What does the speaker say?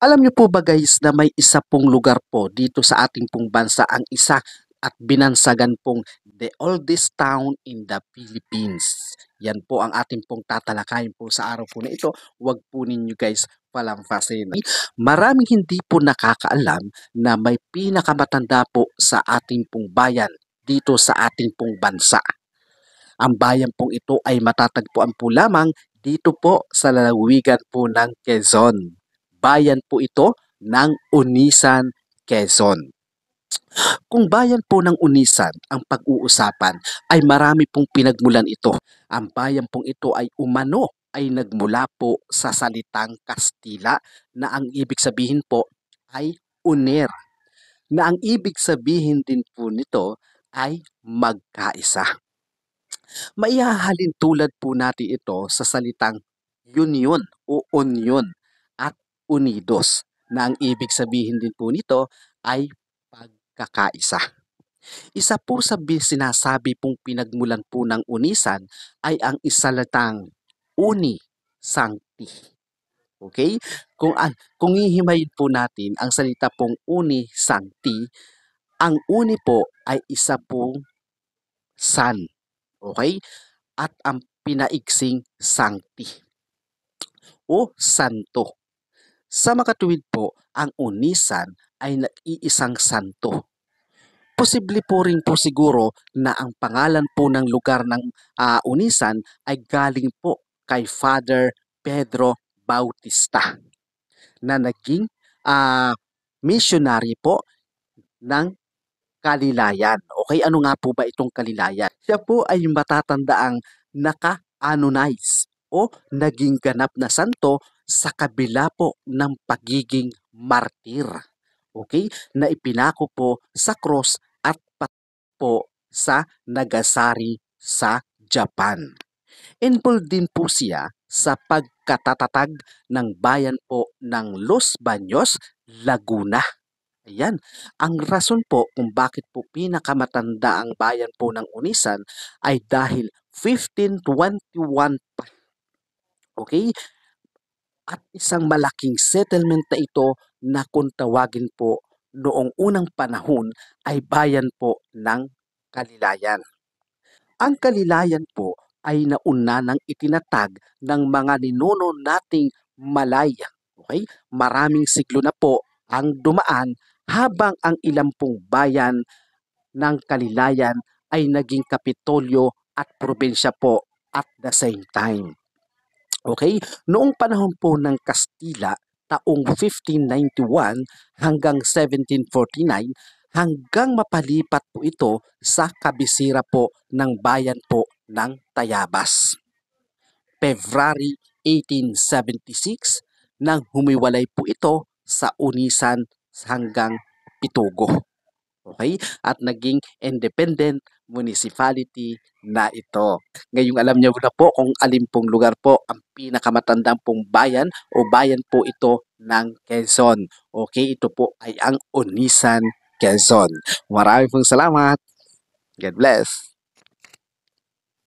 Alam niyo po ba guys na may isa pong lugar po dito sa ating pong bansa ang isa at binansagan pong the oldest town in the Philippines. Yan po ang ating pong tatalakayin po sa araw po na ito. Huwag po ninyo guys palampasin. Maraming hindi po nakakaalam na may pinakamatanda po sa ating pong bayan dito sa ating pong bansa. Ang bayan pong ito ay matatagpuan po lamang dito po sa lalawigan po ng Quezon. Bayan po ito ng Unisan, Quezon. Kung bayan po ng Unisan ang pag-uusapan ay marami pong pinagmulan ito. Ang bayan pong ito ay umano ay nagmula po sa salitang Kastila na ang ibig sabihin po ay uner. Na ang ibig sabihin din po nito ay magkaisa. Maihahalin tulad po natin ito sa salitang union o union at unidos na ang ibig sabihin din po nito ay pagkakaisa. Isa po sa sinasabi pong pinagmulan po ng unisan ay ang isalitang uni sancti. Okay? Kung hihimayin po natin ang salita pong uni sancti, ang uni po ay isa pong san. Okay? At ang pinaiksing sancti o santo. Sa makatuwid po, ang unisan ay nag-iisang santo. Posible po rin po siguro na ang pangalan po ng lugar ng unisan ay galing po kay Father Pedro Bautista na naging missionary po ng Kalilayan. Okay, ano nga po ba itong Kalilayan? Siya po ay matatandaang naka-canonize o naging ganap na santo sa kabila po ng pagiging martir. Okay, na ipinako po sa cross at po sa Nagasari sa Japan. Involved din po siya sa pagkatatatag ng bayan po ng Los Baños, Laguna. Ayan, ang rason po kung bakit po pinakamatanda ang bayan po ng Unisan ay dahil 1521 pa. Okay? At isang malaking settlement na ito na kung tawagin po noong unang panahon ay bayan po ng Kalilayan. Ang Kalilayan po ay nauna nang itinatag ng mga ninuno nating Malay. Okay? Maraming siglo na po ang dumaan habang ang ilang pong bayan ng Kalilayan ay naging kapitolyo at probinsya po at the same time. Okay? Noong panahon po ng Kastila, taong 1591 hanggang 1749, hanggang mapalipat po ito sa kabisira po ng bayan po ng Tayabas. February 1876 nang humiwalay po ito sa Unisan hanggang Pitugo. Okay? At naging independent municipality na ito. Ngayong alam niyo na po kung alin pong lugar po ang pinakamatandang pong bayan o bayan po ito ng Quezon. Okay, ito po ay ang Unisan, Quezon. Maraming pong salamat. God bless.